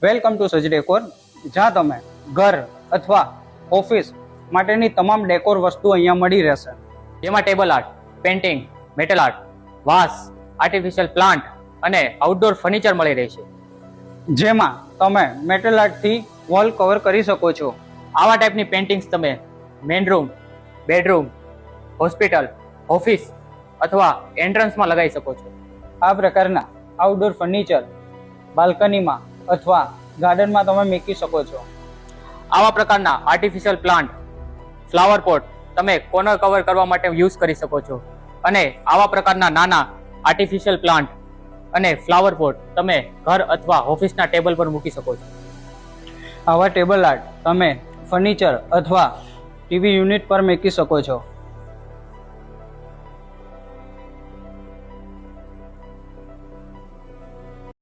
Welcome to સજ decor, જ્યાં તમે ઘર અથવા ઓફિસ માટેની તમામ ડેકોર વસ્તુ અહીંયા મળી રહેશે. જેમાં table art, painting, metal art, vase, artificial plant અને આઉટડોર ફર્નિચર મળી રહેશે. જેમાં તમે મેટલ આર્ટથી વોલ કવર કરી શકો છો. આવા ટાઈપની પેઇન્ટિંગ્સ તમે main room, bedroom, hospital, office અથવા એન્ટ્રન્સમાં લગાવી શકો છો. આ પ્રકારના આઉટડોર ફર્નિચર બાલ્કનીમાં અથવા ગાર્ડનમાં તમે મૂકી શકો છો. આવા પ્રકારના આર્ટિફિશિયલ પ્લાન્ટ, ફ્લાવર પોટ તમે કોર્નર કવર કરવા માટે યુઝ કરી શકો છો. અને આવા પ્રકારના નાના આર્ટિફિશિયલ પ્લાન્ટ અને ફ્લાવર પોટ તમે ઘર અથવા ઓફિસના ટેબલ પર મૂકી શકો છો. આવા ટેબલ આર્ટ તમે ફર્નિચર અથવા ટીવી યુનિટ પર મૂકી શકો છો.